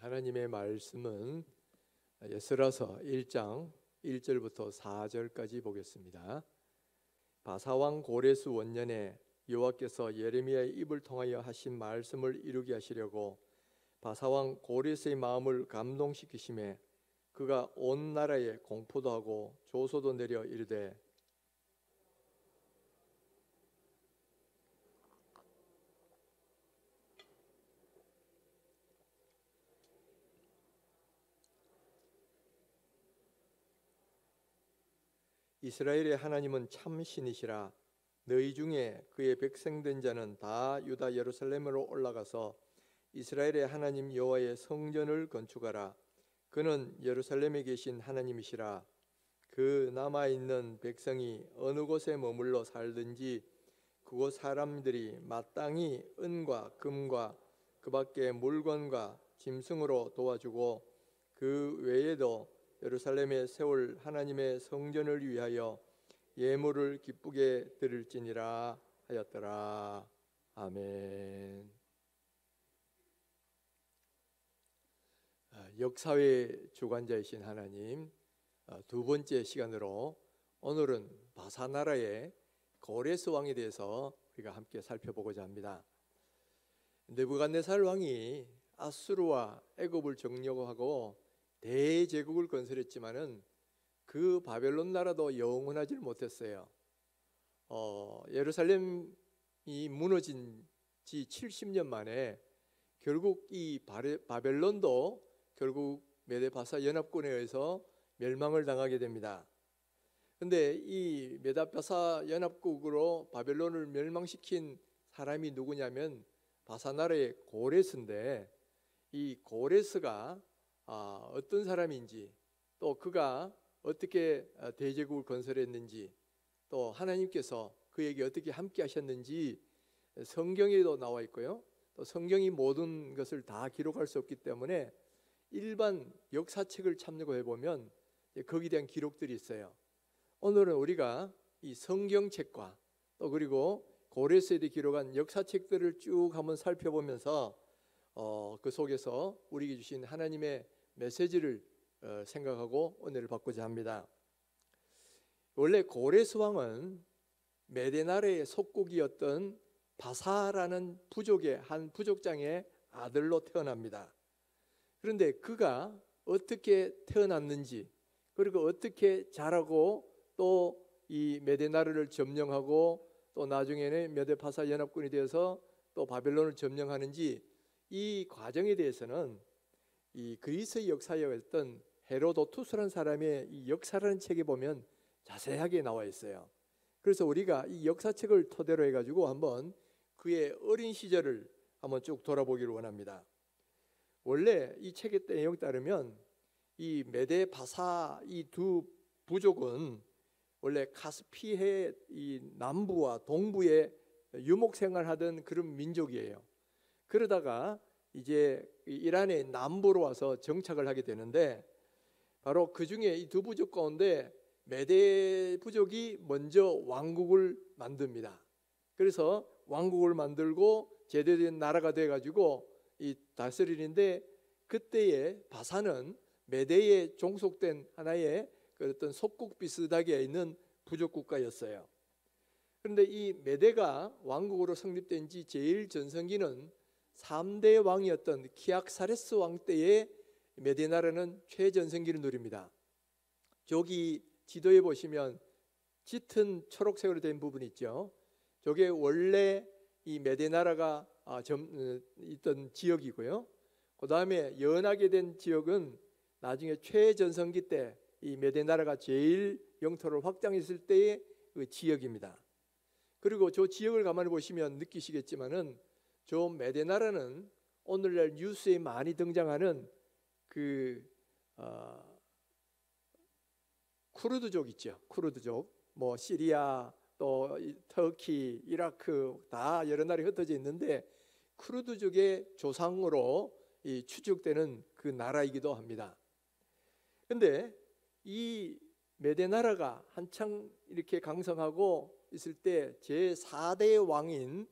하나님의 말씀은 에스라서 1장 1절부터 4절까지 보겠습니다. 바사왕 고레스 원년에 여호와께서 예레미야의 입을 통하여 하신 말씀을 이루게 하시려고 바사왕 고레스의 마음을 감동시키심에 그가 온 나라에 공포도 하고 조소도 내려 이르되 이스라엘의 하나님은 참 신이시라. 너희 중에 그의 백성된 자는 다 유다 예루살렘으로 올라가서 이스라엘의 하나님 여호와의 성전을 건축하라. 그는 예루살렘에 계신 하나님이시라. 그 남아있는 백성이 어느 곳에 머물러 살든지 그곳 사람들이 마땅히 은과 금과 그 밖에 물건과 짐승으로 도와주고 그 외에도 예루살렘에 세울 하나님의 성전을 위하여 예물을 기쁘게 드릴지니라 하였더라. 아멘. 역사의 주관자이신 하나님, 두 번째 시간으로 오늘은 바사 나라의 고레스 왕에 대해서 우리가 함께 살펴보고자 합니다. 느부갓네살 왕이 아수르와 애굽을 정복하고 대제국을 건설했지만은 그 바벨론 나라도 영원하지 못했어요. 예루살렘이 무너진 지 70년 만에 결국 이 바벨론도 결국 메데바사 연합군에 의해서 멸망을 당하게 됩니다. 그런데 이 메데바사 연합국으로 바벨론을 멸망시킨 사람이 누구냐면 바사 나라의 고레스인데, 이 고레스가 어떤 사람인지, 또 그가 어떻게 대제국을 건설했는지, 또 하나님께서 그에게 어떻게 함께 하셨는지 성경에도 나와 있고요. 또 성경이 모든 것을 다 기록할 수 없기 때문에 일반 역사책을 참고해 보면 거기에 대한 기록들이 있어요. 오늘은 우리가 이 성경책과 또 그리고 고레스에 대해 기록한 역사책들을 쭉 한번 살펴보면서 그 속에서 우리에게 주신 하나님의 메시지를 생각하고 은혜를 받고자 합니다. 원래 고레스 왕은 메대 나라의 속국이었던 바사라는 부족의 한 부족장의 아들로 태어납니다. 그런데 그가 어떻게 태어났는지, 그리고 어떻게 자라고 또 이 메대 나라를 점령하고 또 나중에는 메데바사 연합군이 되어서 또 바벨론을 점령하는지, 이 과정에 대해서는 이 그리스의 역사였던 헤로도투스라는 사람의 이 역사라는 책에 보면 자세하게 나와 있어요. 그래서 우리가 이 역사책을 토대로 해가지고 한번 그의 어린 시절을 한번 쭉 돌아보기를 원합니다. 원래 이 책의 내용 따르면 이 메데바사 이 두 부족은 원래 카스피해 이 남부와 동부에 유목생활하던 그런 민족이에요. 그러다가 이제 이란의 남부로 와서 정착을 하게 되는데, 바로 그 중에 이 두 부족 가운데 메데 부족이 먼저 왕국을 만듭니다. 그래서 왕국을 만들고 제대된 나라가 돼가지고 이 다스리는데, 그때의 바사는 메데에 종속된 하나의 그 어떤 속국 비슷하게 있는 부족 국가였어요. 그런데 이 메데가 왕국으로 성립된 지 제일 전성기는 3대 왕이었던 키악사레스 왕 때의 메데 나라는 최전성기를 누립니다. 저기 지도에 보시면 짙은 초록색으로 된 부분이 있죠. 저게 원래 이 메데 나라가 있던 지역이고요. 그 다음에 연하게 된 지역은 나중에 최전성기 때 이 메데 나라가 제일 영토를 확장했을 때의 그 지역입니다. 그리고 저 지역을 가만히 보시면 느끼시겠지만은 저 메데 나라는 오늘날 뉴스에 많이 등장하는 그 쿠르드족 있죠. 쿠르드족, 뭐 시리아, 또 터키, 이라크 다 여러 나라에 흩어져 있는데 쿠르드족의 조상으로 이 추측되는 그 나라이기도 합니다. 그런데 이 메데 나라가 한창 이렇게 강성하고 있을 때 제4대 왕인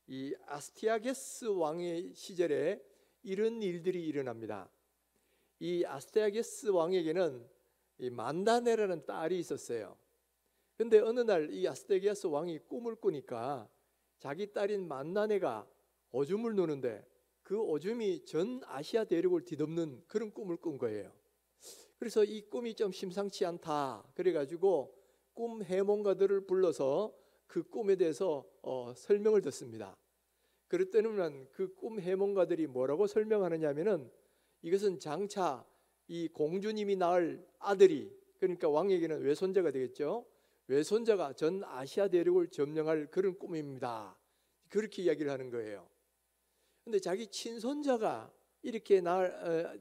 이 아스티아게스 왕의 시절에 이런 일들이 일어납니다. 이 아스테아게스 왕에게는 이 만다네라는 딸이 있었어요. 근데 어느 날 이 아스테아게스 왕이 꿈을 꾸니까 자기 딸인 만다네가 오줌을 누는데 그 오줌이 전 아시아 대륙을 뒤덮는 그런 꿈을 꾼 거예요. 그래서 이 꿈이 좀 심상치 않다. 그래가지고 꿈 해몽가들을 불러서 그 꿈에 대해서 설명을 듣습니다. 그랬더니 그 꿈 해몽가들이 뭐라고 설명하느냐면은 이것은 장차 이 공주님이 낳을 아들이, 그러니까 왕에게는 외손자가 되겠죠. 외손자가 전 아시아 대륙을 점령할 그런 꿈입니다. 그렇게 이야기를 하는 거예요. 근데 자기 친손자가 이렇게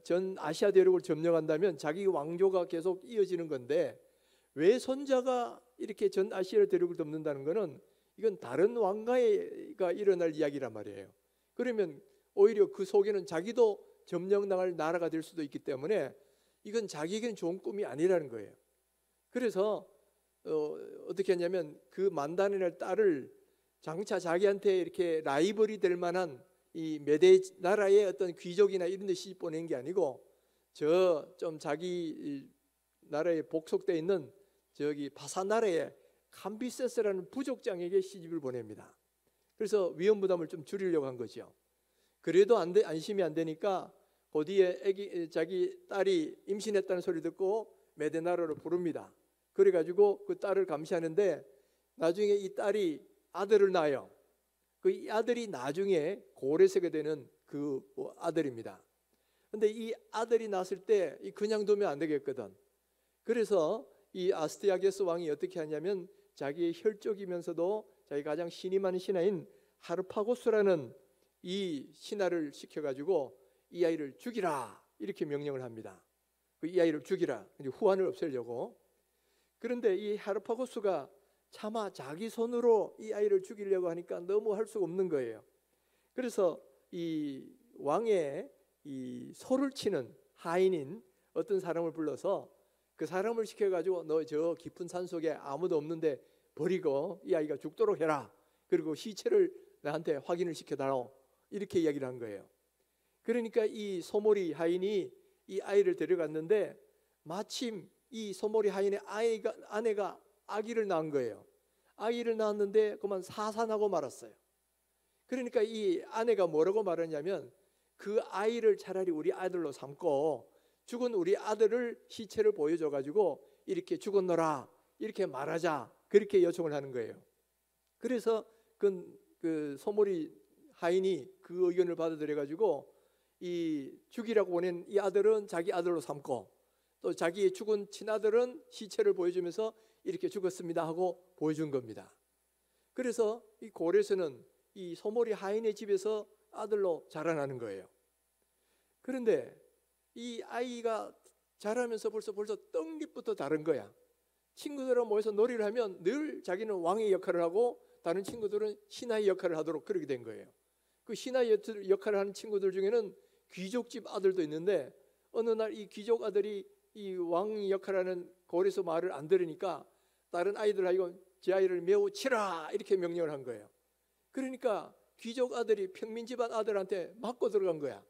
전 아시아 대륙을 점령한다면 자기 왕조가 계속 이어지는 건데, 외손자가 이렇게 전 아시아 대륙을 덮는다는 것은 이건 다른 왕가가 일어날 이야기란 말이에요. 그러면 오히려 그 속에는 자기도 점령당할 나라가 될 수도 있기 때문에 이건 자기에게는 좋은 꿈이 아니라는 거예요. 그래서 어떻게 했냐면 그 만다네의 딸을 장차 자기한테 이렇게 라이벌이 될 만한 이 메대 나라의 어떤 귀족이나 이런 데 시집 보낸 게 아니고 저 좀 자기 나라에 복속돼 있는 저기 바사 나라의 캄비세스라는 부족장에게 시집을 보냅니다. 그래서 위험 부담을 좀 줄이려고 한 거죠. 그래도 안심이 안 되니까 그 뒤에 자기 딸이 임신했다는 소리 듣고 메대 나라로 부릅니다. 그래가지고 그 딸을 감시하는데 나중에 이 딸이 아들을 낳아요. 그 아들이 나중에 고레스가 되는 그 아들입니다. 근데 이 아들이 낳았을 때 그냥 두면 안 되겠거든. 그래서 이 아스티아게스 왕이 어떻게 하냐면 자기의 혈족이면서도 자기 가장 신임하는 신하인 하르파고스라는 이 신하를 시켜가지고 이 아이를 죽이라 이렇게 명령을 합니다. 이 아이를 죽이라, 후환을 없애려고. 그런데 이 하르파고스가 차마 자기 손으로 이 아이를 죽이려고 하니까 너무 할 수가 없는 거예요. 그래서 이 왕의 이 소를 치는 하인인 어떤 사람을 불러서 그 사람을 시켜가지고 너 저 깊은 산 속에 아무도 없는데 버리고 이 아이가 죽도록 해라. 그리고 시체를 나한테 확인을 시켜달라. 이렇게 이야기를 한 거예요. 그러니까 이 소몰이 하인이 이 아이를 데려갔는데 마침 이 소몰이 하인의 아내가 아기를 낳은 거예요. 아기를 낳았는데 그만 사산하고 말았어요. 그러니까 이 아내가 뭐라고 말하냐면 그 아이를 차라리 우리 아들로 삼고 죽은 우리 아들을 시체를 보여줘가지고 이렇게 죽었노라 이렇게 말하자, 그렇게 요청을 하는 거예요. 그래서 그 소몰이 하인이 그 의견을 받아들여가지고 이 죽이라고 보낸 이 아들은 자기 아들로 삼고 또 자기의 죽은 친아들은 시체를 보여주면서 이렇게 죽었습니다 하고 보여준 겁니다. 그래서 이 고레스는 이 소몰이 하인의 집에서 아들로 자라나는 거예요. 그런데 이 아이가 자라면서 벌써 떡잎부터 다른 거야. 친구들하고 모여서 놀이를 하면 늘 자기는 왕의 역할을 하고 다른 친구들은 신하의 역할을 하도록 그렇게 된 거예요. 그 신하의 역할을 하는 친구들 중에는 귀족집 아들도 있는데 어느 날 이 귀족 아들이 이 왕 역할을 하는 고레스 말을 안 들으니까 다른 아이들하고 제 아이를 매우 치라 이렇게 명령을 한 거예요. 그러니까 귀족 아들이 평민 집안 아들한테 맞고 들어간 거야.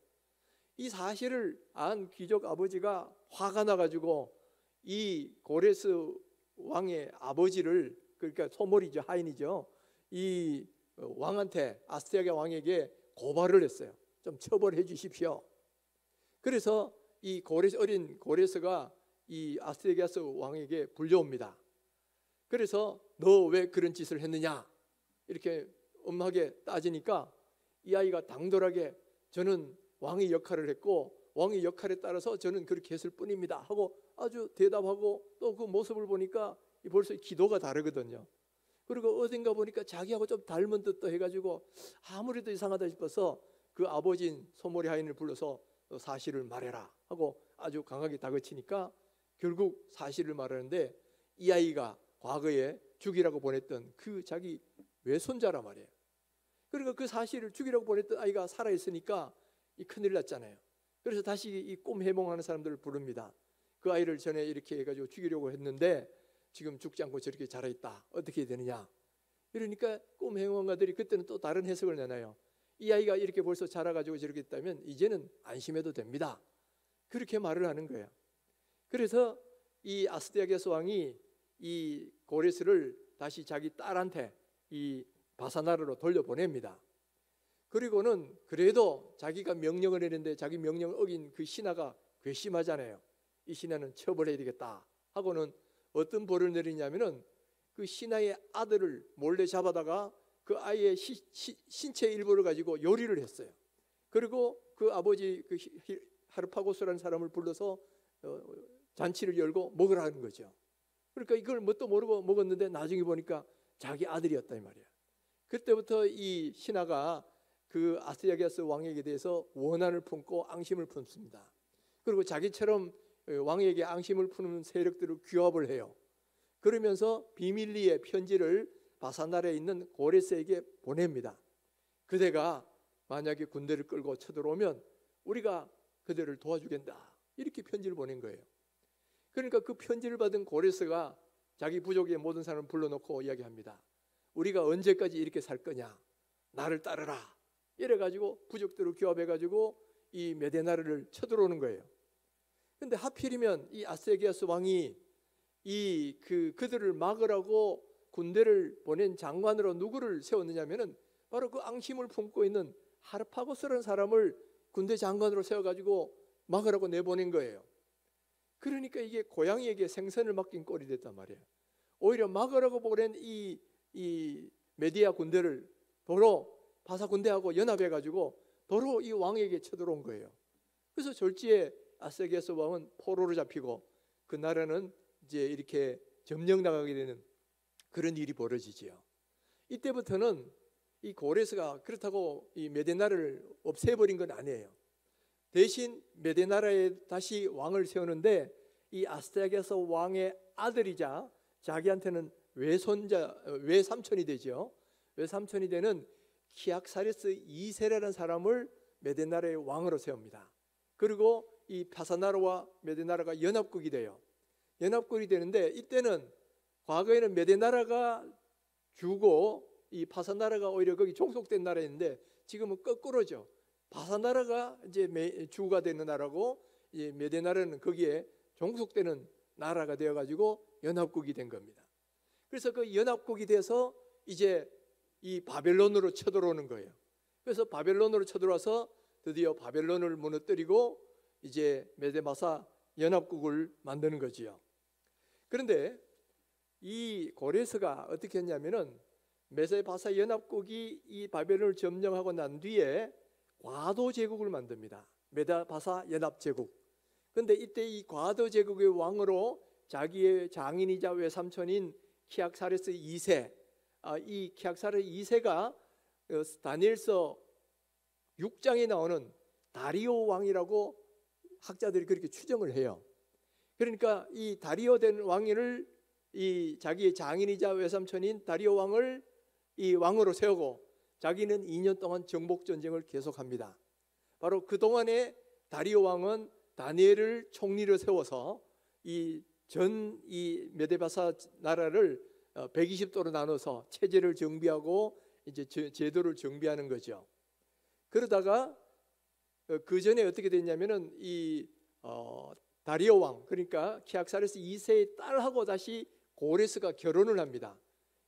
이 사실을 안 귀족 아버지가 화가 나가지고 이 고레스 왕의 아버지를, 그러니까 소몰이죠, 하인이죠, 이 왕한테, 아스티아게 왕에게 고발을 했어요. 좀 처벌해 주십시오. 그래서 이 어린 고레스가 이 아스티아게스 왕에게 불려옵니다. 그래서 너 왜 그런 짓을 했느냐 이렇게 엄하게 따지니까 이 아이가 당돌하게 저는 왕의 역할을 했고 왕의 역할에 따라서 저는 그렇게 했을 뿐입니다 하고 아주 대답하고, 또 그 모습을 보니까 벌써 기도가 다르거든요. 그리고 어딘가 보니까 자기하고 좀 닮은 듯도 해가지고 아무래도 이상하다 싶어서 그 아버지인 소몰이 하인을 불러서 사실을 말해라 하고 아주 강하게 다그치니까 결국 사실을 말하는데 이 아이가 과거에 죽이라고 보냈던 그 자기 외손자란 말이에요. 그리고 그 사실을 죽이라고 보냈던 아이가 살아있으니까 이 큰일 났잖아요. 그래서 다시 이 꿈 해몽하는 사람들을 부릅니다. 그 아이를 전에 이렇게 해가지고 죽이려고 했는데 지금 죽지 않고 저렇게 자라있다. 어떻게 해야 되느냐. 이러니까 꿈 해몽가들이 그때는 또 다른 해석을 내놔요. 이 아이가 이렇게 벌써 자라가지고 저렇게 했다면 이제는 안심해도 됩니다. 그렇게 말을 하는 거예요. 그래서 이 아스티아게스 왕이 이 고레스를 다시 자기 딸한테 이 바사나라로 돌려보냅니다. 그리고는 그래도 자기가 명령을 했는데 자기 명령을 어긴 그 신하가 괘씸하잖아요. 이 신하는 처벌해야 되겠다 하고는 어떤 벌을 내리냐면은 그 신하의 아들을 몰래 잡아다가 그 아이의 신체 일부를 가지고 요리를 했어요. 그리고 그 아버지 그 하르파고스라는 사람을 불러서 잔치를 열고 먹으라는 거죠. 그러니까 이걸 뭣도 모르고 먹었는데 나중에 보니까 자기 아들이었다 이 말이야. 그때부터 이 신하가 그 아스티아게스 왕에게 대해서 원한을 품고 앙심을 품습니다. 그리고 자기처럼 왕에게 앙심을 품는 세력들을 규합을 해요. 그러면서 비밀리에 편지를 바사나라에 있는 고레스에게 보냅니다. 그대가 만약에 군대를 끌고 쳐들어오면 우리가 그들을 도와주겠다, 이렇게 편지를 보낸 거예요. 그러니까 그 편지를 받은 고레스가 자기 부족의 모든 사람을 불러놓고 이야기합니다. 우리가 언제까지 이렇게 살 거냐, 나를 따르라, 이래가지고 부족들을 규합해가지고 이 메데나르를 쳐들어오는 거예요. 근데 하필이면 이 아스티아게스 왕이 그들을 막으라고 군대를 보낸 장관으로 누구를 세웠느냐면은 바로 그 앙심을 품고 있는 하르파고스라는 사람을 군대 장관으로 세워가지고 막으라고 내보낸 거예요. 그러니까 이게 고양이에게 생선을 맡긴 꼴이 됐단 말이에요. 오히려 막으라고 보낸 이 메디아 군대를 도로 바사 군대하고 연합해가지고 도로 이 왕에게 쳐들어온 거예요. 그래서 졸지에 아스티아게스 왕은 포로로 잡히고 그 나라는 이제 이렇게 점령당하게 되는 그런 일이 벌어지지요. 이때부터는 이 고레스가 그렇다고 이 메데나를 없애버린 건 아니에요. 대신 메데나라에 다시 왕을 세우는데 이 아스티아게스 왕의 아들이자 자기한테는 외삼촌이 되죠. 외삼촌이 되는 키악사레스 2세라는 사람을 메데나라의 왕으로 세웁니다. 그리고 이 바사나라와 메데나라가 연합국이 돼요. 연합국이 되는데 이때는 과거에는 메데나라가 주고 이 바사나라가 오히려 거기 종속된 나라였는데 지금은 거꾸로죠. 바사나라가 이제 주가 되는 나라고 이 메데나라는 거기에 종속되는 나라가 되어가지고 연합국이 된 겁니다. 그래서 그 연합국이 돼서 이제 이 바벨론으로 쳐들어오는 거예요. 그래서 바벨론으로 쳐들어와서 드디어 바벨론을 무너뜨리고 이제 메데바사 연합국을 만드는 거지요. 그런데 이 고레스가 어떻게 했냐면은 메데바사 연합국이 이 바벨론을 점령하고 난 뒤에 과도 제국을 만듭니다. 메데바사 연합 제국. 그런데 이때 이 과도 제국의 왕으로 자기의 장인이자 외삼촌인 키악사레스 2세, 이 키악사레스 2세가 다니엘서 6장에 나오는 다리오 왕이라고 학자들이 그렇게 추정을 해요. 그러니까 이 다리오 된 왕을 이 자기의 장인이자 외삼촌인 다리오 왕을 이 왕으로 세우고 자기는 2년 동안 정복 전쟁을 계속합니다. 바로 그 동안에 다리오 왕은 다니엘을 총리로 세워서 이 메데바사 나라를 120도로 나눠서 체제를 정비하고 이제 제도를 정비하는 거죠. 그러다가 그 전에 어떻게 됐냐면은 이 다리오 왕, 그러니까 키악사레스 2세의 딸하고 다시 고레스가 결혼을 합니다.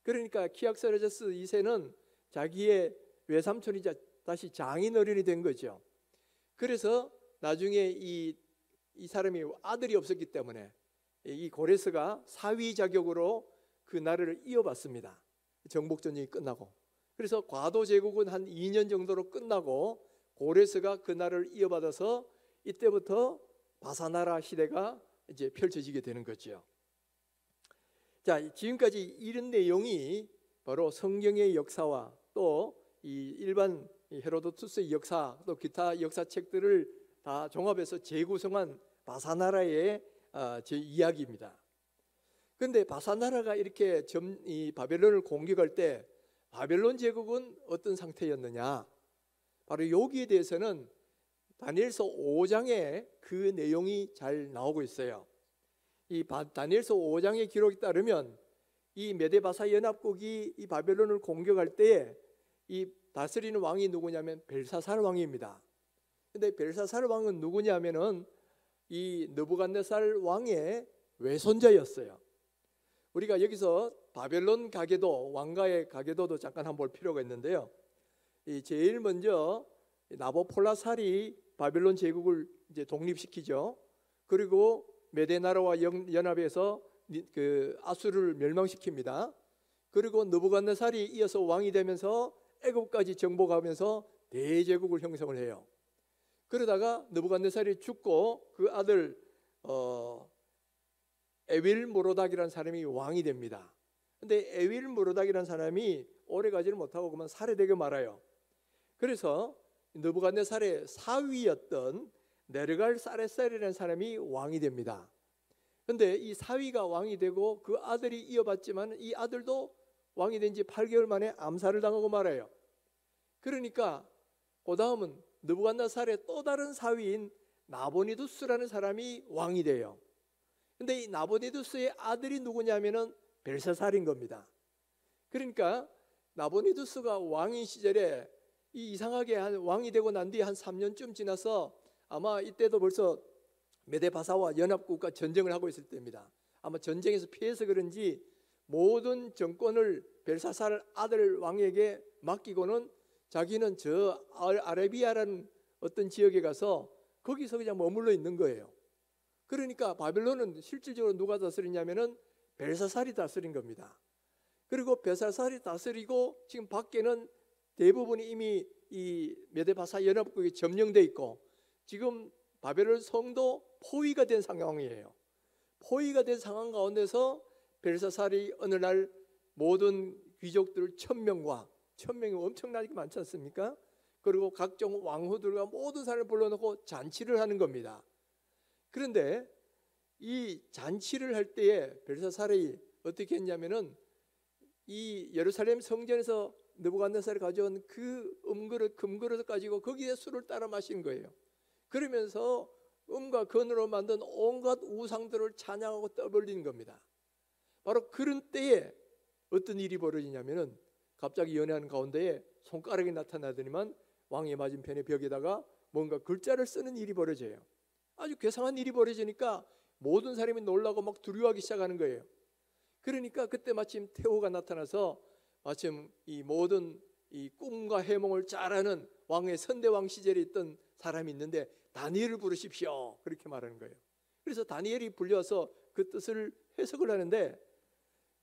그러니까 키악사레스 2세는 자기의 외삼촌이자 다시 장인어른이 된 거죠. 그래서 나중에 이 사람이 아들이 없었기 때문에 이 고레스가 사위 자격으로 그 나라를 이어받습니다. 정복전쟁이 끝나고. 그래서 과도 제국은 한 2년 정도로 끝나고 고레스가 그 나라를 이어받아서 이때부터 바사나라 시대가 이제 펼쳐지게 되는 거죠. 자, 지금까지 이런 내용이 바로 성경의 역사와 또 이 일반 헤로도투스의 역사, 또 기타 역사책들을 다 종합해서 재구성한 바사나라의 제 이야기입니다. 그런데 바사나라가 이렇게 이 바벨론을 공격할 때 바벨론 제국은 어떤 상태였느냐? 바로 여기에 대해서는 다니엘서 5장에 그 내용이 잘 나오고 있어요. 이 다니엘서 5장의 기록에 따르면 이 메데바사 연합국이 이 바벨론을 공격할 때에 이 다스리는 왕이 누구냐면 벨사살 왕입니다. 근데 벨사살 왕은 누구냐면은 이 느부갓네살 왕의 외손자였어요. 우리가 여기서 바벨론 가계도, 왕가의 가계도도 잠깐 한번 볼 필요가 있는데요. 이 제일 먼저 나보폴라살이 바벨론 제국을 이제 독립시키죠. 그리고 메대 나라와 연합해서 그 아수르를 멸망시킵니다. 그리고 느부갓네살이 이어서 왕이 되면서 애굽까지 정복하면서 대제국을 형성을 해요. 그러다가 느부갓네살이 죽고 그 아들 에윌 모로닥이라는 사람이 왕이 됩니다. 근데 에윌 모로닥이라는 사람이 오래 가지를 못하고 그만 살해되게 말아요. 그래서 느부갓네살의 사위였던 네르갈사레살이라는 사람이 왕이 됩니다. 근데 이 사위가 왕이 되고 그 아들이 이어받지만 이 아들도 왕이 된 지 8개월 만에 암살을 당하고 말아요. 그러니까 그 다음은 느부갓네살의 또 다른 사위인 나보니두스라는 사람이 왕이 돼요. 근데 이 나보니두스의 아들이 누구냐면은 벨사살인 겁니다. 그러니까 나보니두스가 왕인 시절에 이 이상하게 한 왕이 되고 난 뒤에 한 3년쯤 지나서 아마 이때도 벌써 메데바사와 연합국과 전쟁을 하고 있을 때입니다. 아마 전쟁에서 피해서 그런지 모든 정권을 벨사살 아들 왕에게 맡기고는 자기는 저 아라비아라는 어떤 지역에 가서 거기서 그냥 머물러 있는 거예요. 그러니까 바벨론은 실질적으로 누가 다스리냐면은 벨사살이 다스린 겁니다. 그리고 벨사살이 다스리고 지금 밖에는 대부분이 이미 이 메데바사 연합국에 점령돼 있고 지금 바벨론 성도 포위가 된 상황이에요. 포위가 된 상황 가운데서 벨사살이 어느 날 모든 귀족들 1000명이 엄청나게 많지 않습니까? 그리고 각종 왕후들과 모든 사람을 불러놓고 잔치를 하는 겁니다. 그런데 이 잔치를 할 때에 벨사살이 어떻게 했냐면은 이 예루살렘 성전에서 느부갓네살이 가져온 그 음그릇, 금그릇을 가지고 거기에 술을 따라 마신 거예요. 그러면서 음과 건으로 만든 온갖 우상들을 찬양하고 떠벌리는 겁니다. 바로 그런 때에 어떤 일이 벌어지냐면은 갑자기 연회하는 가운데에 손가락이 나타나더니만 왕의 맞은편의 벽에다가 뭔가 글자를 쓰는 일이 벌어져요. 아주 괴상한 일이 벌어지니까 모든 사람이 놀라고 막 두려워하기 시작하는 거예요. 그러니까 그때 마침 태호가 나타나서 마침 이 모든 이 꿈과 해몽을 잘 아는 왕의 선대왕 시절에 있던 사람이 있는데 다니엘을 부르십시오. 그렇게 말하는 거예요. 그래서 다니엘이 불려서 그 뜻을 해석을 하는데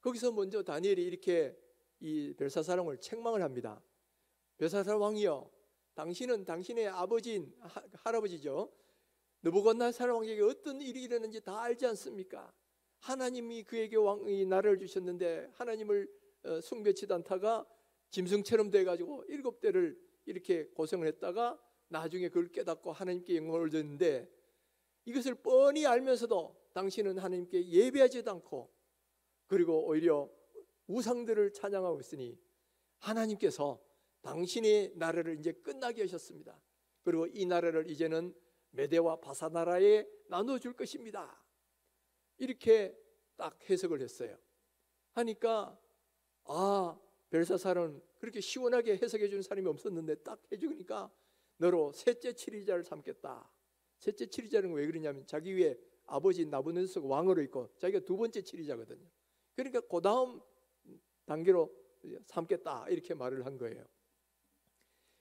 거기서 먼저 다니엘이 이렇게 이 벨사살 왕을 책망을 합니다. 벨사살 왕이여, 당신은 당신의 아버지인 할아버지죠. 느부갓네살 왕에게 어떤 일이 일어났는지 다 알지 않습니까? 하나님이 그에게 왕의 나라를 주셨는데 하나님을 숭배치다 않다가 짐승처럼 돼가지고 7대를 이렇게 고생을 했다가 나중에 그걸 깨닫고 하나님께 영광을 얻었는데 이것을 뻔히 알면서도 당신은 하나님께 예배하지도 않고 그리고 오히려 우상들을 찬양하고 있으니 하나님께서 당신의 나라를 이제 끝나게 하셨습니다. 그리고 이 나라를 이제는 메대와 바사 나라에 나눠줄 것입니다. 이렇게 딱 해석을 했어요. 하니까 벨사살은 그렇게 시원하게 해석해 주는 사람이 없었는데 딱 해주니까 너로 셋째 치리자를 삼겠다. 셋째 치리자는 왜 그러냐면 자기 위에 아버지 나부갓네살이 왕으로 있고 자기가 두 번째 치리자거든요. 그러니까 그 다음 단계로 삼겠다 이렇게 말을 한 거예요.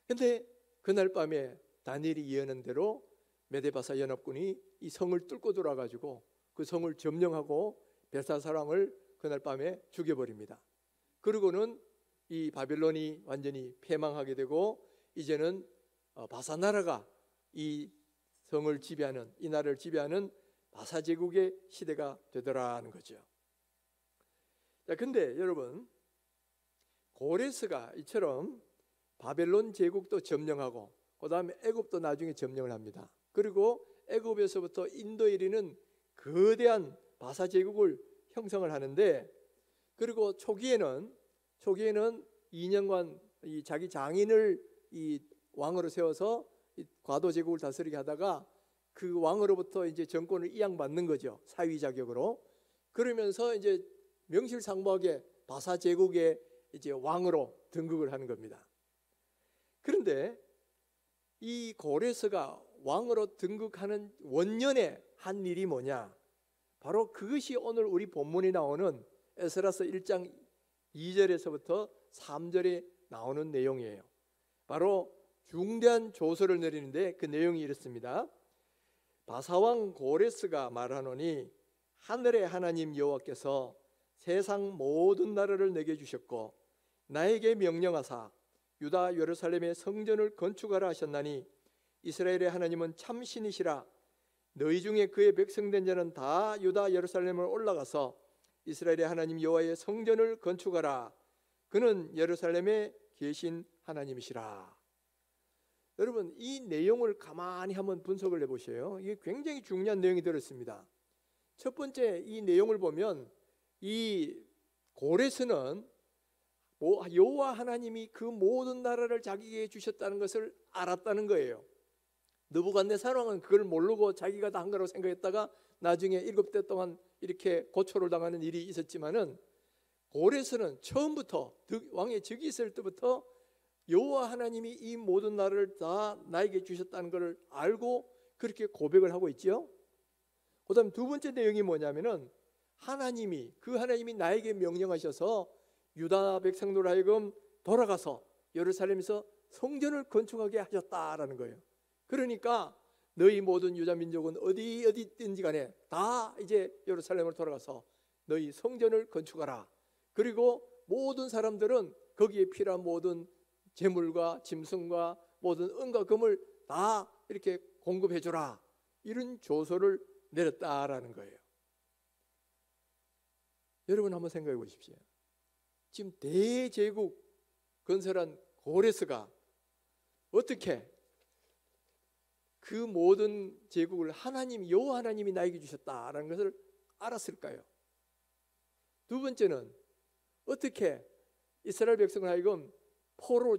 근데 그날 밤에 다니엘이 예언한 대로 메데바사 연합군이 이 성을 뚫고 들어와가지고 그 성을 점령하고 벨사살 왕을 그날 밤에 죽여버립니다. 그리고는 이 바벨론이 완전히 패망하게 되고 이제는 바사 나라가 이 성을 지배하는, 이 나라를 지배하는 바사 제국의 시대가 되더라는 거죠. 자, 근데 여러분, 고레스가 이처럼 바벨론 제국도 점령하고 그 다음에 애굽도 나중에 점령을 합니다. 그리고 애굽에서부터 인도에 이르는 거대한 바사 제국을 형성을 하는데, 그리고 초기에는 2년간 이 자기 장인을 이 왕으로 세워서 이 과도 제국을 다스리게 하다가 그 왕으로부터 이제 정권을 이양받는 거죠. 사위 자격으로. 그러면서 이제 명실상부하게 바사 제국의 이제 왕으로 등극을 하는 겁니다. 그런데 이 고레스가 왕으로 등극하는 원년에 한 일이 뭐냐? 바로 그것이 오늘 우리 본문에 나오는 에스라서 1장 2절에서부터 3절에 나오는 내용이에요. 바로 중대한 조서를 내리는데 그 내용이 이렇습니다. 바사왕 고레스가 말하노니 하늘의 하나님 여호와께서 세상 모든 나라를 내게 주셨고 나에게 명령하사 유다 예루살렘의 성전을 건축하라 하셨나니 이스라엘의 하나님은 참 신이시라. 너희 중에 그의 백성된 자는 다 유다 예루살렘을 올라가서 이스라엘의 하나님 여호와의 성전을 건축하라. 그는 예루살렘에 계신 하나님이시라. 여러분, 이 내용을 가만히 한번 분석을 해보세요. 이게 굉장히 중요한 내용이 들어있습니다. 첫 번째, 이 내용을 보면 이 고레스는 여호와 하나님이 그 모든 나라를 자기에게 주셨다는 것을 알았다는 거예요. 느부갓네살왕은 그걸 모르고 자기가 다 한 거라고 생각했다가 나중에 7대 동안 이렇게 고초를 당하는 일이 있었지만은 고레스는 처음부터 왕의 즉위 있을 때부터 여호와 하나님이 이 모든 나라를 다 나에게 주셨다는 것을 알고 그렇게 고백을 하고 있지요. 그다음 두 번째 내용이 뭐냐면은 그 하나님이 나에게 명령하셔서 유다 백성들 하여금 돌아가서 예루살렘에서 성전을 건축하게 하셨다라는 거예요. 그러니까 너희 모든 유다 민족은 어디 있든지 간에 다 이제 예루살렘을 돌아가서 너희 성전을 건축하라. 그리고 모든 사람들은 거기에 필요한 모든 재물과 짐승과 모든 은과 금을 다 이렇게 공급해 주라. 이런 조서를 내렸다라는 거예요. 여러분 한번 생각해 보십시오. 지금 대제국 건설한 고레스가 어떻게 그 모든 제국을 여호와 하나님이 나에게 주셨다라는 것을 알았을까요? 두 번째는 어떻게 이스라엘 백성을 하여금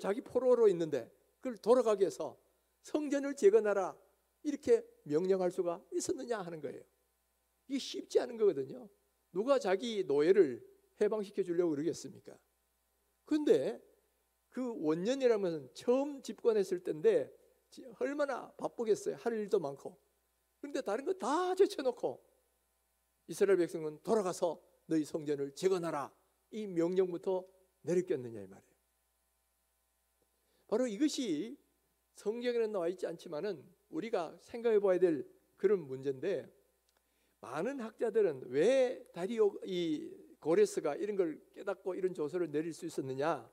자기 포로로 있는데 그걸 돌아가게 해서 성전을 재건하라 이렇게 명령할 수가 있었느냐 하는 거예요. 이게 쉽지 않은 거거든요. 누가 자기 노예를 해방시켜 주려고 그러겠습니까? 그런데 그 원년이라면 처음 집권했을 때인데 얼마나 바쁘겠어요. 할 일도 많고. 그런데 다른 거 다 제쳐놓고 이스라엘 백성은 돌아가서 너희 성전을 재건하라 이 명령부터 내렸겠느냐 이 말이에요. 바로 이것이 성경에는 나와 있지 않지만은 우리가 생각해 봐야 될 그런 문제인데, 많은 학자들은 왜 이 고레스가 이런 걸 깨닫고 이런 조서를 내릴 수 있었느냐,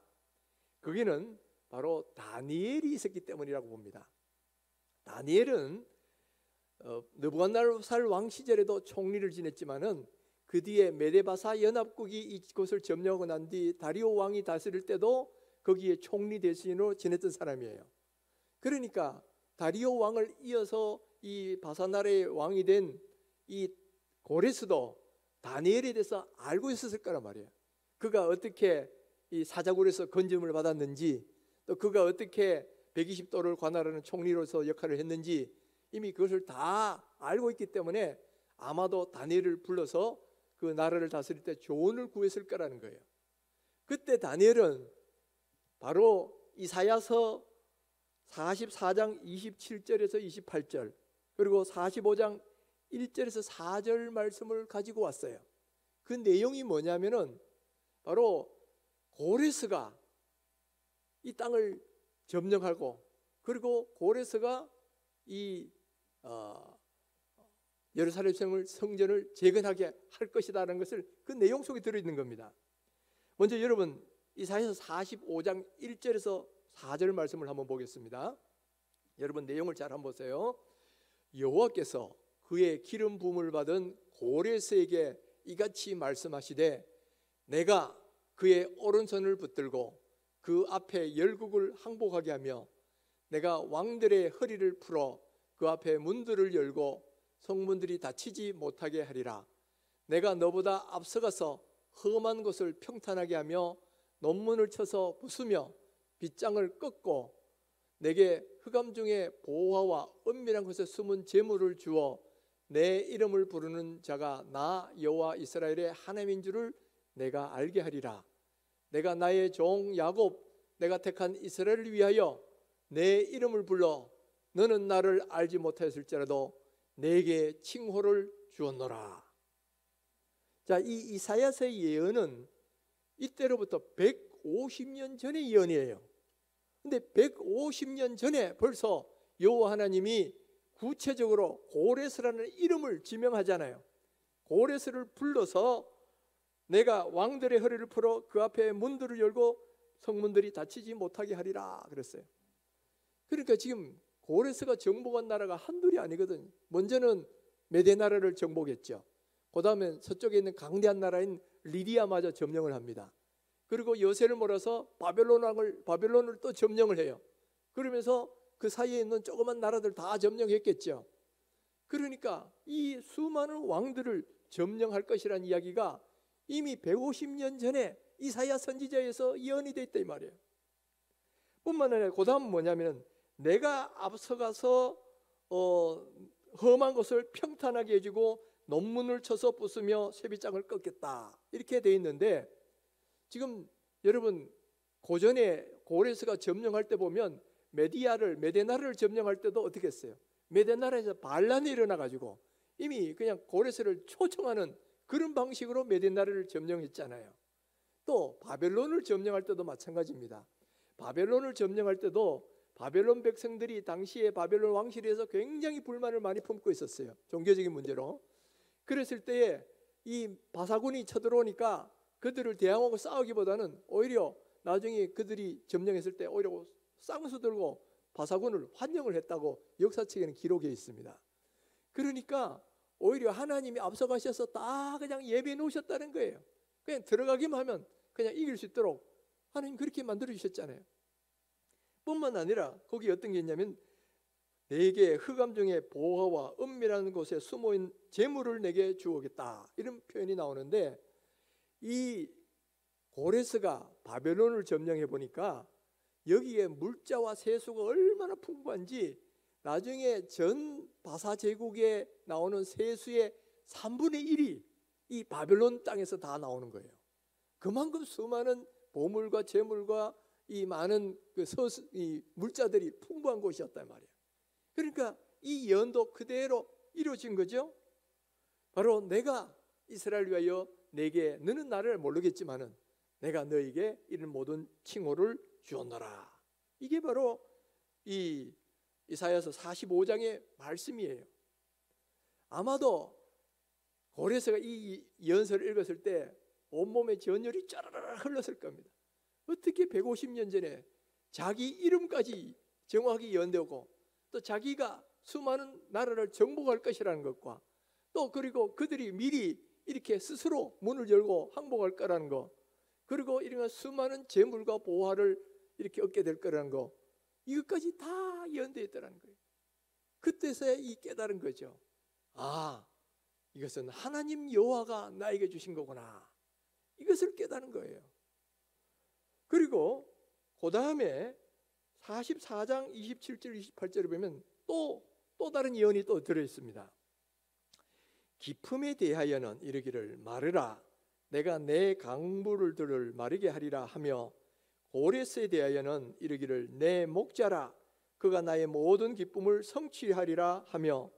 거기는 바로 다니엘이 있었기 때문이라고 봅니다. 다니엘은 느부갓네살 왕 시절에도 총리를 지냈지만은 그 뒤에 메데바사 연합국이 이곳을 점령하고 난 뒤 다리오 왕이 다스릴 때도 거기에 총리 대신으로 지냈던 사람이에요. 그러니까 다리오 왕을 이어서 이 바사나라의 왕이 된 이 고레스도 다니엘에 대해서 알고 있었을 거란 말이에요. 그가 어떻게 이 사자굴에서 건짐을 받았는지, 또 그가 어떻게 120도를 관할하는 총리로서 역할을 했는지 이미 그것을 다 알고 있기 때문에 아마도 다니엘을 불러서 그 나라를 다스릴 때 조언을 구했을 거라는 거예요. 그때 다니엘은 바로 이사야서 44장 27절에서 28절 그리고 45장 1절에서 4절 말씀을 가지고 왔어요. 그 내용이 뭐냐면은 바로 고레스가 이 땅을 점령하고, 그리고 고레스가 이 예루살렘 성전을 재건하게 할 것이다라는 것을 그 내용 속에 들어있는 겁니다. 먼저 여러분 이사야서 45장 1절에서 4절 말씀을 한번 보겠습니다. 여러분 내용을 잘 한번 보세요. 여호와께서 그의 기름 부음을 받은 고레스에게 이같이 말씀하시되, 내가 그의 오른손을 붙들고 그 앞에 열국을 항복하게 하며 내가 왕들의 허리를 풀어 그 앞에 문들을 열고 성문들이 닫히지 못하게 하리라. 내가 너보다 앞서가서 험한 곳을 평탄하게 하며 논문을 쳐서 부수며 빗장을 꺾고 내게 흑암 중에 보화와 은밀한 곳에 숨은 재물을 주어 내 이름을 부르는 자가 나 여호와 이스라엘의 하나님인 줄을 내가 알게 하리라. 내가 나의 종 야곱 내가 택한 이스라엘을 위하여 내 이름을 불러 너는 나를 알지 못하였을지라도 내게 칭호를 주었노라. 자, 이 이사야서의 예언은 이때로부터 150년 전의 예언이에요. 근데 150년 전에 벌써 여호와 하나님이 구체적으로 고레스라는 이름을 지명하잖아요. 고레스를 불러서 내가 왕들의 허리를 풀어 그 앞에 문들을 열고 성문들이 닫히지 못하게 하리라 그랬어요. 그러니까 지금 고레스가 정복한 나라가 한둘이 아니거든요. 먼저는 메대 나라를 정복했죠. 그 다음에 서쪽에 있는 강대한 나라인 리디아마저 점령을 합니다. 그리고 여세를 몰아서 바벨론을 또 점령을 해요. 그러면서 그 사이에 있는 조그만 나라들 다 점령했겠죠. 그러니까 이 수많은 왕들을 점령할 것이라는 이야기가 이미 150년 전에 이사야 선지자에서 예언이 돼 있다 이 말이에요. 뿐만 아니라 그 다음은 뭐냐면 내가 앞서가서 험한 것을 평탄하게 해주고 논문을 쳐서 부수며 쇠빗장을 꺾겠다 이렇게 돼 있는데, 지금 여러분 고전에 고레스가 점령할 때 보면 메데나를 점령할 때도 어떻게 했어요? 메데나라에서 반란이 일어나가지고 이미 그냥 고레스를 초청하는 그런 방식으로 메데나를 점령했잖아요. 또 바벨론을 점령할 때도 마찬가지입니다. 바벨론을 점령할 때도 바벨론 백성들이 당시에 바벨론 왕실에서 굉장히 불만을 많이 품고 있었어요. 종교적인 문제로. 그랬을 때에 이 바사군이 쳐들어오니까 그들을 대항하고 싸우기보다는 오히려 나중에 그들이 점령했을 때 오히려 쌍수 들고 바사군을 환영을 했다고 역사책에는 기록해 있습니다. 그러니까 오히려 하나님이 앞서가셔서 다 그냥 예비해 놓으셨다는 거예요. 그냥 들어가기만 하면 그냥 이길 수 있도록 하나님 그렇게 만들어 주셨잖아요. 뿐만 아니라 거기 어떤 게 있냐면 내게 흑암 중에 보화와 은밀한 곳에 숨어있는 재물을 내게 주오겠다 이런 표현이 나오는데, 이 고레스가 바벨론을 점령해 보니까 여기에 물자와 세수가 얼마나 풍부한지 나중에 전 바사 제국에 나오는 세수의 3분의 1이 이 바벨론 땅에서 다 나오는 거예요. 그만큼 수많은 보물과 재물과 이 많은 이 물자들이 풍부한 곳이었단 말이에요. 그러니까 이 예언도 그대로 이루어진 거죠. 바로 내가 이스라엘 위하여 내게, 너는 나를 모르겠지만은 내가 너에게 이런 모든 칭호를 주었노라. 이게 바로 이 이사야서 45장의 말씀이에요. 아마도 고레스가 이 예언서를 읽었을 때 온몸에 전율이 쫘라라 흘렀을 겁니다. 어떻게 150년 전에 자기 이름까지 정확히 예언되고 또 자기가 수많은 나라를 정복할 것이라는 것과 또 그리고 그들이 미리 이렇게 스스로 문을 열고 항복할 거라는 것, 그리고 이런 수많은 재물과 보화를 이렇게 얻게 될 거라는 것, 이것까지 다 예언되어 있다는 거예요. 그때서야 이 깨달은 거죠. 아, 이것은 하나님 여호와가 나에게 주신 거구나. 이것을 깨달은 거예요. 그리고 그 다음에 44장 27절 28절에 보면 또 다른 예언이 또 들어있습니다. 기품에 대하여는 이르기를 마르라, 내가 내 강물들을 마르게 하리라 하며, 고레스에 대하여는 이르기를 내 목자라, 그가 나의 모든 기쁨을 성취하리라 하며,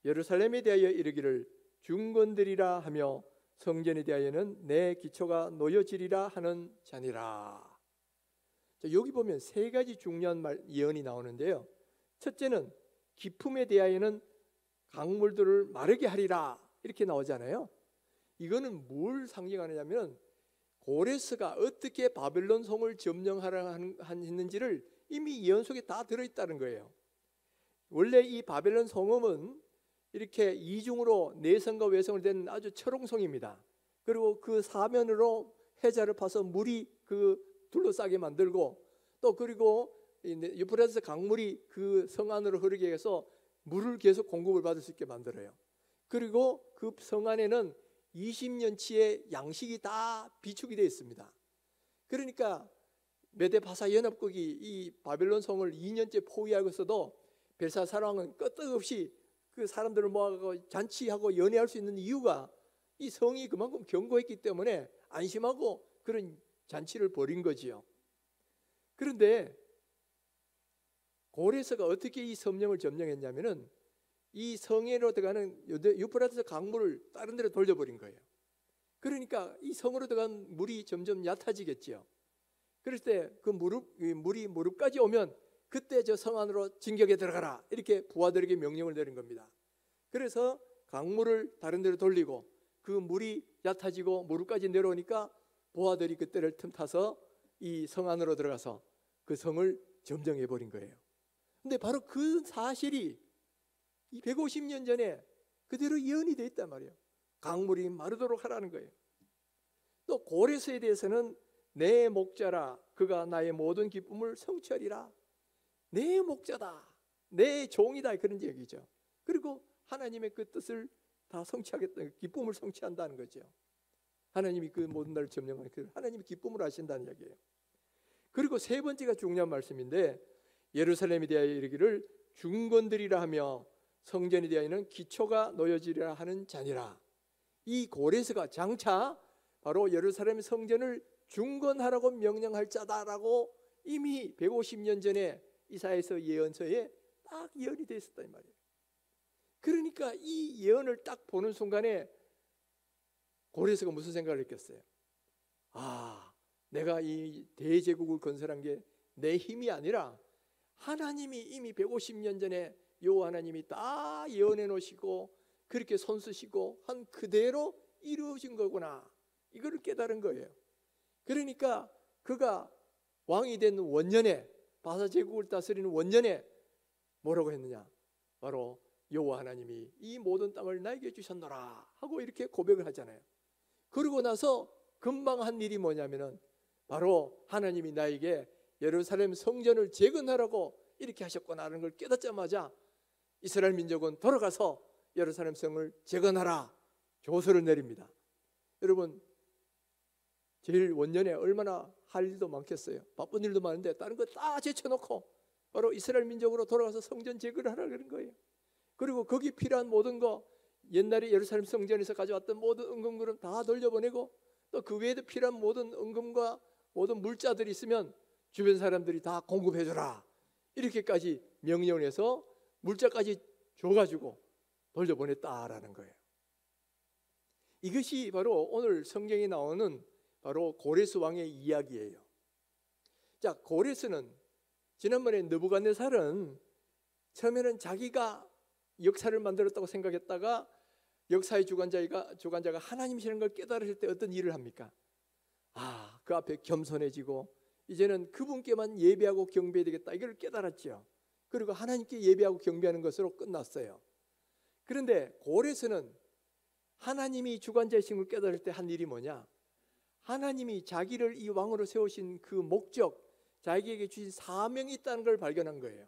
예루살렘에 대하여 이르기를 중건들이라 하며, 성전에 대하여는 내 기초가 놓여지리라 하는 자니라. 여기 보면 세 가지 중요한 예언이 나오는데요. 첫째는 기품에 대하여는 강물들을 마르게 하리라 이렇게 나오잖아요. 이거는 뭘 상징하느냐면 고레스가 어떻게 바벨론 성을 점령하려 했는지를 이미 예언 속에 다 들어있다는 거예요. 원래 이 바벨론 성읍은 이렇게 이중으로 내성과 외성으로 된 아주 철옹성입니다. 그리고 그 사면으로 해자를 파서 물이 둘러싸게 만들고, 또 그리고 유프라테스 강물이 그 성 안으로 흐르게 해서 물을 계속 공급을 받을 수 있게 만들어요. 그리고 그 성 안에는 20년치의 양식이 다 비축이 되어 있습니다. 그러니까 메데바사 연합국이 이 바벨론 성을 2년째 포위하고 있어도 벨사살 왕은 끄떡없이 그 사람들을 모아서 잔치하고 연회할 수 있는 이유가 이 성이 그만큼 견고했기 때문에 안심하고 그런 잔치를 벌인 거지요. 그런데 고레스가 어떻게 이 성령을 점령했냐면은 이 성에로 들어가는 유프라테스 강물을 다른 데로 돌려버린 거예요. 그러니까 이 성으로 들어간 물이 점점 얕아지겠지요. 그럴 때 그 물이 무릎까지 오면 그때 저 성 안으로 진격에 들어가라, 이렇게 부하들에게 명령을 내린 겁니다. 그래서 강물을 다른 데로 돌리고 그 물이 얕아지고 무릎까지 내려오니까 부하들이 그때를 틈타서 이 성 안으로 들어가서 그 성을 점령해 버린 거예요. 근데 바로 그 사실이 이 150년 전에 그대로 예언이 돼 있단 말이에요. 강물이 마르도록 하라는 거예요. 또 고레스에 대해서는 내 목자라, 그가 나의 모든 기쁨을 성취하리라. 내 목자다, 내 종이다, 그런 얘기죠. 그리고 하나님의 그 뜻을 다 성취하겠다, 기쁨을 성취한다는 거죠. 하나님이 그 모든 날 점령하는 그 하나님이 기쁨을 하신다는 이야기예요. 그리고 세 번째가 중요한 말씀인데, 예루살렘에 대하여 이르기를 중건들이라 하며 성전에 대하여는 기초가 놓여지리라 하는 자니라. 이 고레스가 장차 바로 예루살렘 성전을 중건하라고 명령할 자다라고 이미 150년 전에 이사야서 예언서에 딱 예언이 되어 있었단 말이에요. 그러니까 이 예언을 딱 보는 순간에 고레스가 무슨 생각을 했겠어요? 아, 내가 이 대제국을 건설한 게 내 힘이 아니라 하나님이 이미 150년 전에 여호와 하나님이 다 예언해 놓으시고 그렇게 손쓰시고 한 그대로 이루어진 거구나, 이거를 깨달은 거예요. 그러니까 그가 왕이 된 원년에, 바사 제국을 다스리는 원년에 뭐라고 했느냐? 바로 여호와 하나님이 이 모든 땅을 나에게 주셨노라 하고 이렇게 고백을 하잖아요. 그러고 나서 금방 한 일이 뭐냐면은 바로 하나님이 나에게 예루살렘 성전을 재건하라고 이렇게 하셨구나 하는 걸 깨닫자마자 이스라엘 민족은 돌아가서 예루살렘 성을 재건하라 조서를 내립니다. 여러분, 제일 원년에 얼마나 할 일도 많겠어요. 바쁜 일도 많은데 다른 거 다 제쳐놓고 바로 이스라엘 민족으로 돌아가서 성전 재건을 하라 그런 거예요. 그리고 거기 필요한 모든 거, 옛날에 예루살렘 성전에서 가져왔던 모든 은금들은 다 돌려보내고 또 그 외에도 필요한 모든 은금과 모든 물자들이 있으면 주변 사람들이 다 공급해줘라, 이렇게까지 명령을 해서 물자까지 줘가지고 돌려보냈다라는 거예요. 이것이 바로 오늘 성경에 나오는 바로 고레스 왕의 이야기예요. 자, 고레스는 지난번에 느부갓네살은 처음에는 자기가 역사를 만들었다고 생각했다가 역사의 주관자가 하나님이시라는 걸 깨달으실 때 어떤 일을 합니까? 아, 그 앞에 겸손해지고 이제는 그분께만 예배하고 경배해야 되겠다, 이걸 깨달았죠. 그리고 하나님께 예배하고 경배하는 것으로 끝났어요. 그런데 고레스는 하나님이 주관자이심을 깨달을 때 한 일이 뭐냐? 하나님이 자기를 이 왕으로 세우신 그 목적, 자기에게 주신 사명이 있다는 걸 발견한 거예요.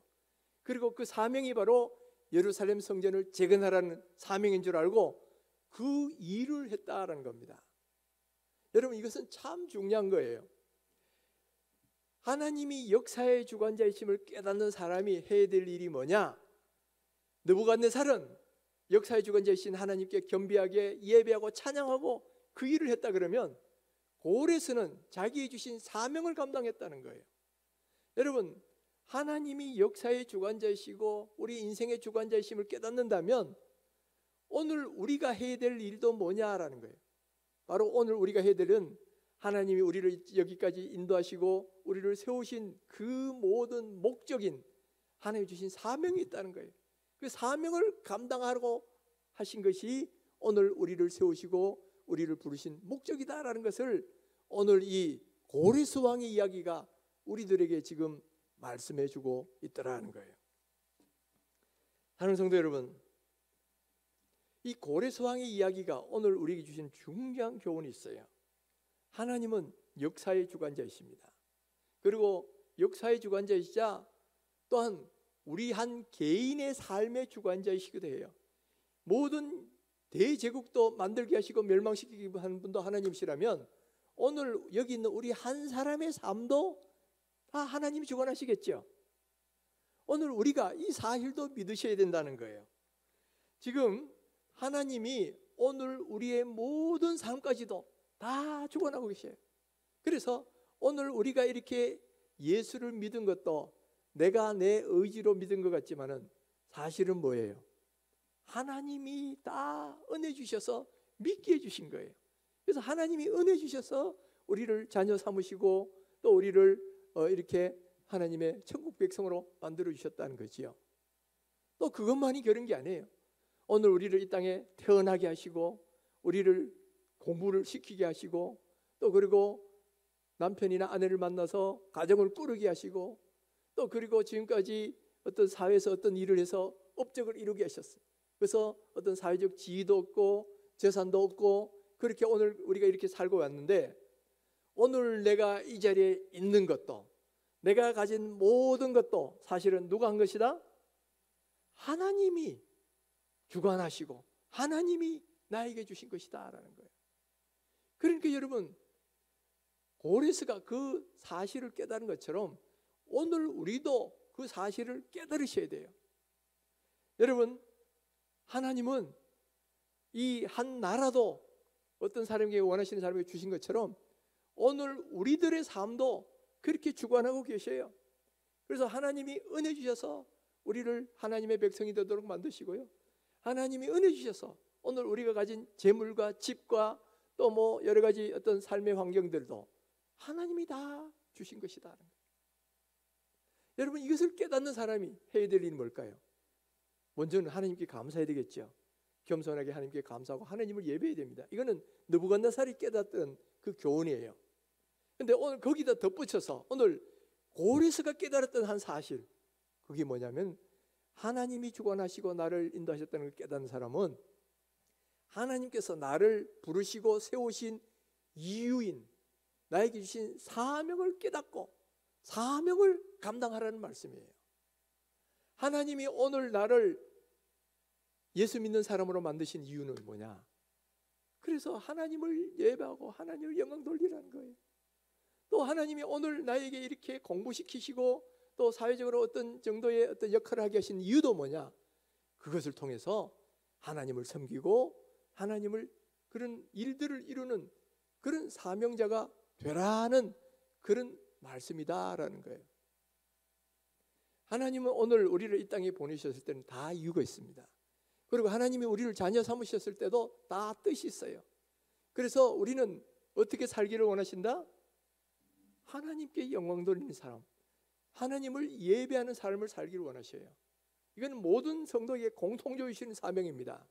그리고 그 사명이 바로 예루살렘 성전을 재건하라는 사명인 줄 알고 그 일을 했다라는 겁니다. 여러분, 이것은 참 중요한 거예요. 하나님이 역사의 주관자이심을 깨닫는 사람이 해야 될 일이 뭐냐? 느부갓네살은 역사의 주관자이신 하나님께 겸비하게 예배하고 찬양하고 그 일을 했다 그러면, 고레스는 자기의 주신 사명을 감당했다는 거예요. 여러분, 하나님이 역사의 주관자이시고 우리 인생의 주관자이심을 깨닫는다면 오늘 우리가 해야 될 일도 뭐냐라는 거예요. 바로 오늘 우리가 해야 될 일은 하나님이 우리를 여기까지 인도하시고 우리를 세우신 그 모든 목적인 하나님이 주신 사명이 있다는 거예요. 그 사명을 감당하라고 하신 것이 오늘 우리를 세우시고 우리를 부르신 목적이다라는 것을 오늘 이 고레스 왕의 이야기가 우리들에게 지금 말씀해 주고 있더라는 거예요. 사랑하는 성도 여러분, 이 고레스 왕의 이야기가 오늘 우리에게 주신 중요한 교훈이 있어요. 하나님은 역사의 주관자이십니다. 그리고 역사의 주관자이시자 또한 우리 한 개인의 삶의 주관자이시기도 해요. 모든 대제국도 만들게 하시고 멸망시키기 하는 분도 하나님이시라면 오늘 여기 있는 우리 한 사람의 삶도 다 하나님이 주관하시겠죠. 오늘 우리가 이 사실도 믿으셔야 된다는 거예요. 지금 하나님이 오늘 우리의 모든 삶까지도 다 주관하고 계셔요. 그래서 오늘 우리가 이렇게 예수를 믿은 것도 내가 내 의지로 믿은 것 같지만은 사실은 뭐예요? 하나님이 다 은혜 주셔서 믿게 해주신 거예요. 그래서 하나님이 은혜 주셔서 우리를 자녀 삼으시고 또 우리를 이렇게 하나님의 천국 백성으로 만들어 주셨다는 거지요. 또 그것만이 그런 게 아니에요. 오늘 우리를 이 땅에 태어나게 하시고 우리를 공부를 시키게 하시고 또 그리고 남편이나 아내를 만나서 가정을 꾸리게 하시고 또 그리고 지금까지 어떤 사회에서 어떤 일을 해서 업적을 이루게 하셨어요. 그래서 어떤 사회적 지위도 없고 재산도 없고 그렇게 오늘 우리가 이렇게 살고 왔는데 오늘 내가 이 자리에 있는 것도 내가 가진 모든 것도 사실은 누가 한 것이다? 하나님이 주관하시고 하나님이 나에게 주신 것이다 라는 거예요. 그러니까 여러분 고레스가 그 사실을 깨달은 것처럼 오늘 우리도 그 사실을 깨달으셔야 돼요. 여러분 하나님은 이 한 나라도 어떤 사람에게 원하시는 사람에게 주신 것처럼 오늘 우리들의 삶도 그렇게 주관하고 계셔요. 그래서 하나님이 은혜 주셔서 우리를 하나님의 백성이 되도록 만드시고요. 하나님이 은혜 주셔서 오늘 우리가 가진 재물과 집과 또 뭐 여러 가지 어떤 삶의 환경들도 하나님이 다 주신 것이다. 여러분 이것을 깨닫는 사람이 해야 될 일이 뭘까요? 먼저는 하나님께 감사해야 되겠죠. 겸손하게 하나님께 감사하고 하나님을 예배해야 됩니다. 이거는 느부갓네살이 깨닫던 그 교훈이에요. 그런데 오늘 거기다 덧붙여서 오늘 고레스가 깨달았던 한 사실, 그게 뭐냐면 하나님이 주관하시고 나를 인도하셨다는 걸 깨닫는 사람은 하나님께서 나를 부르시고 세우신 이유인 나에게 주신 사명을 깨닫고 사명을 감당하라는 말씀이에요. 하나님이 오늘 나를 예수 믿는 사람으로 만드신 이유는 뭐냐? 그래서 하나님을 예배하고 하나님을 영광 돌리라는 거예요. 또 하나님이 오늘 나에게 이렇게 공부시키시고 또 사회적으로 어떤 정도의 어떤 역할을 하게 하신 이유도 뭐냐? 그것을 통해서 하나님을 섬기고 하나님을 그런 일들을 이루는 그런 사명자가 되라는 그런 말씀이다라는 거예요. 하나님은 오늘 우리를 이 땅에 보내셨을 때는 다 이유가 있습니다. 그리고 하나님이 우리를 자녀 삼으셨을 때도 다 뜻이 있어요. 그래서 우리는 어떻게 살기를 원하신다? 하나님께 영광 돌리는 사람, 하나님을 예배하는 삶을 살기를 원하셔요. 이건 모든 성도에게 공통적으로 주시는 사명입니다.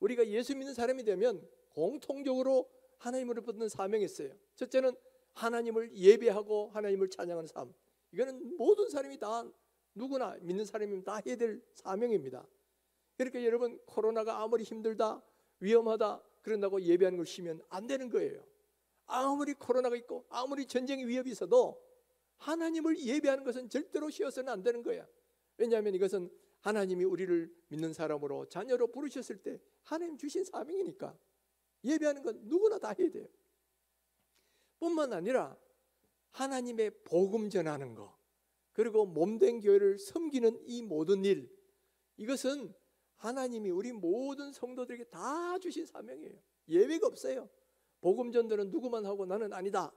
우리가 예수 믿는 사람이 되면 공통적으로 하나님으로 받는 사명이 있어요. 첫째는 하나님을 예배하고 하나님을 찬양하는 삶. 이거는 모든 사람이 다 누구나 믿는 사람이면 다 해야 될 사명입니다. 그러니까 여러분 코로나가 아무리 힘들다 위험하다 그런다고 예배하는 걸 쉬면 안 되는 거예요. 아무리 코로나가 있고 아무리 전쟁의 위협이 있어도 하나님을 예배하는 것은 절대로 쉬어서는 안 되는 거야. 왜냐하면 이것은 하나님이 우리를 믿는 사람으로 자녀로 부르셨을 때 하나님 주신 사명이니까 예배하는 건 누구나 다 해야 돼요. 뿐만 아니라 하나님의 복음 전하는 거 그리고 몸된 교회를 섬기는 이 모든 일, 이것은 하나님이 우리 모든 성도들에게 다 주신 사명이에요. 예외가 없어요. 복음 전도는 누구만 하고 나는 아니다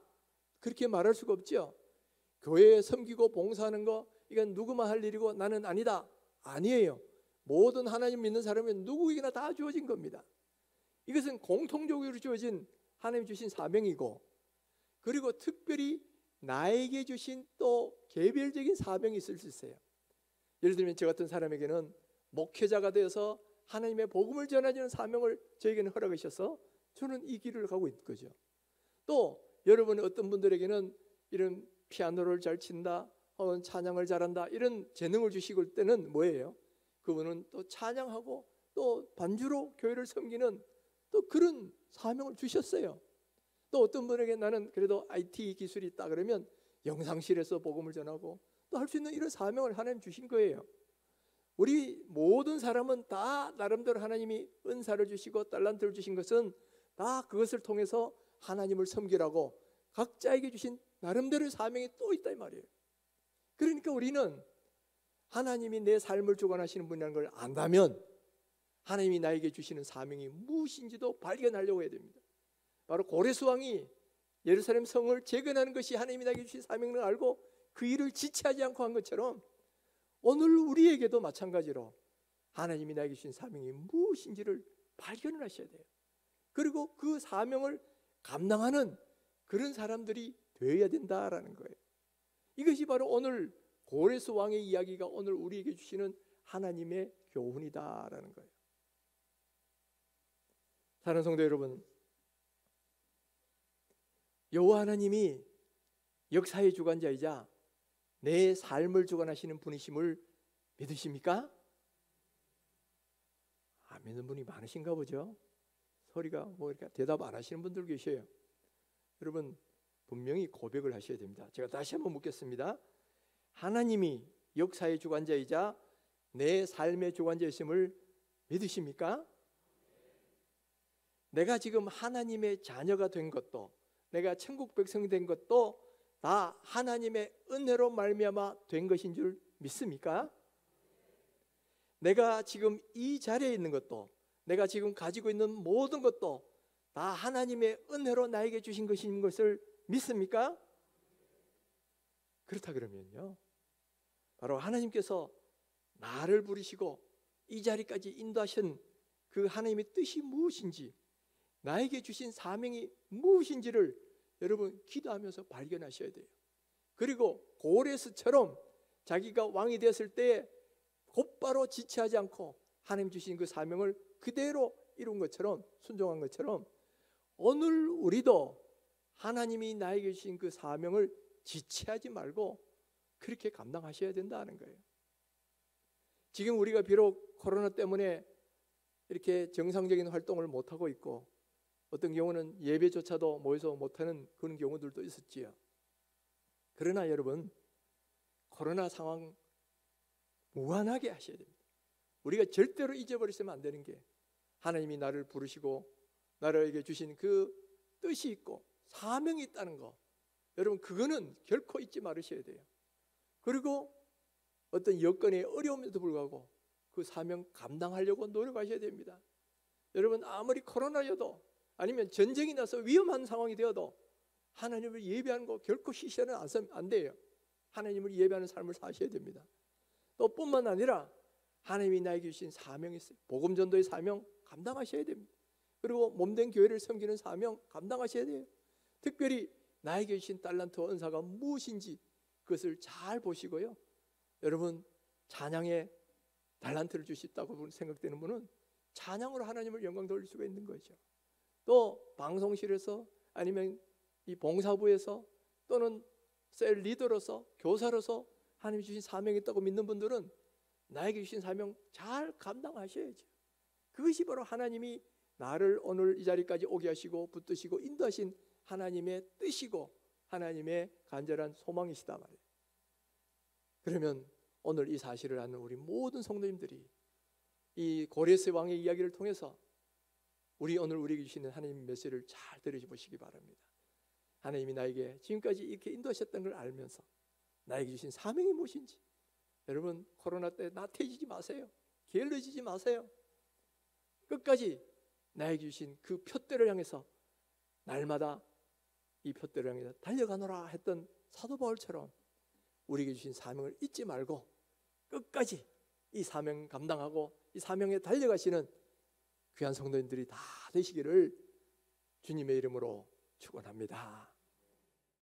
그렇게 말할 수가 없죠. 교회에 섬기고 봉사하는 거 이건 누구만 할 일이고 나는 아니다, 아니에요. 모든 하나님 믿는 사람은 누구에게나 다 주어진 겁니다. 이것은 공통적으로 주어진 하나님 주신 사명이고, 그리고 특별히 나에게 주신 또 개별적인 사명이 있을 수 있어요. 예를 들면 저 같은 사람에게는 목회자가 되어서 하나님의 복음을 전하는 사명을 저에게는 허락하셔서 저는 이 길을 가고 있는 거죠. 또 여러분 어떤 분들에게는 이런 피아노를 잘 친다, 혹은 찬양을 잘한다 이런 재능을 주시고 때는 뭐예요? 그분은 또 찬양하고 또 반주로 교회를 섬기는 또 그런 사명을 주셨어요. 또 어떤 분에게 나는 그래도 IT 기술이 있다 그러면 영상실에서 복음을 전하고 또 할 수 있는 이런 사명을 하나님 주신 거예요. 우리 모든 사람은 다 나름대로 하나님이 은사를 주시고 달란트를 주신 것은 다 그것을 통해서 하나님을 섬기라고 각자에게 주신 나름대로의 사명이 또 있다 이 말이에요. 그러니까 우리는 하나님이 내 삶을 주관하시는 분이라는 걸 안다면 하나님이 나에게 주시는 사명이 무엇인지도 발견하려고 해야 됩니다. 바로 고레스 왕이 예루살렘 성을 재건하는 것이 하나님이 나에게 주신 사명을 알고 그 일을 지체하지 않고 한 것처럼 오늘 우리에게도 마찬가지로 하나님이 나에게 주신 사명이 무엇인지를 발견을 하셔야 돼요. 그리고 그 사명을 감당하는 그런 사람들이 되어야 된다라는 거예요. 이것이 바로 오늘 고레스 왕의 이야기가 오늘 우리에게 주시는 하나님의 교훈이다라는 거예요. 사랑하는 성도 여러분, 여호와 하나님이 역사의 주관자이자 내 삶을 주관하시는 분이심을 믿으십니까? 믿는 분이 많으신가 보죠. 소리가 뭐 이렇게 대답 안 하시는 분들 계셔요. 여러분 분명히 고백을 하셔야 됩니다. 제가 다시 한번 묻겠습니다. 하나님이 역사의 주관자이자 내 삶의 주관자이심을 믿으십니까? 내가 지금 하나님의 자녀가 된 것도, 내가 천국 백성이 된 것도 다 하나님의 은혜로 말미암아 된 것인 줄 믿습니까? 내가 지금 이 자리에 있는 것도, 내가 지금 가지고 있는 모든 것도 다 하나님의 은혜로 나에게 주신 것인 것을 믿습니까? 그렇다 그러면요, 바로 하나님께서 나를 부르시고 이 자리까지 인도하신 그 하나님의 뜻이 무엇인지, 나에게 주신 사명이 무엇인지를 여러분 기도하면서 발견하셔야 돼요. 그리고 고레스처럼 자기가 왕이 되었을 때 곧바로 지체하지 않고 하나님 주신 그 사명을 그대로 이룬 것처럼, 순종한 것처럼 오늘 우리도 하나님이 나에게 주신 그 사명을 지체하지 말고 그렇게 감당하셔야 된다는 거예요. 지금 우리가 비록 코로나 때문에 이렇게 정상적인 활동을 못하고 있고, 어떤 경우는 예배조차도 모여서 못하는 그런 경우들도 있었지요. 그러나 여러분, 코로나 상황 무한하게 하셔야 됩니다. 우리가 절대로 잊어버리시면 안 되는 게, 하나님이 나를 부르시고 나에게 주신 그 뜻이 있고 사명이 있다는 거, 여러분 그거는 결코 잊지 말으셔야 돼요. 그리고 어떤 여건의 어려움에도 불구하고 그 사명 감당하려고 노력하셔야 됩니다. 여러분 아무리 코로나여도, 아니면 전쟁이 나서 위험한 상황이 되어도 하나님을 예배하는 거 결코 쉬셔는 안 돼요. 하나님을 예배하는 삶을 사셔야 됩니다. 또 뿐만 아니라 하나님이 나에게 주신 사명이 있어요. 복음 전도의 사명 감당하셔야 됩니다. 그리고 몸된 교회를 섬기는 사명 감당하셔야 돼요. 특별히 나에게 주신 달란트와 은사가 무엇인지 그것을 잘 보시고요. 여러분 찬양에 달란트를 주셨다고 생각되는 분은 찬양으로 하나님을 영광 돌릴 수가 있는 거죠. 또 방송실에서, 아니면 이 봉사부에서, 또는 셀 리더로서, 교사로서 하나님이 주신 사명이 있다고 믿는 분들은 나에게 주신 사명 잘 감당하셔야죠. 그것이 바로 하나님이 나를 오늘 이 자리까지 오게 하시고 붙드시고 인도하신 하나님의 뜻이고 하나님의 간절한 소망이시다 말이에요. 그러면 오늘 이 사실을 아는 우리 모든 성도님들이 이 고레스 왕의 이야기를 통해서 오늘 우리에게 주시는 하나님의 메시지를 잘 들으시기 바랍니다. 하나님이 나에게 지금까지 이렇게 인도하셨던 걸 알면서 나에게 주신 사명이 무엇인지, 여러분 코로나 때 나태해지지 마세요. 게을러지지 마세요. 끝까지 나에게 주신 그 표대를 향해서 날마다 이 표대를 향해서 달려가노라 했던 사도 바울처럼 우리에게 주신 사명을 잊지 말고 끝까지 이 사명 감당하고 이 사명에 달려가시는 귀한 성도님들이 다 되시기를 주님의 이름으로 축원합니다.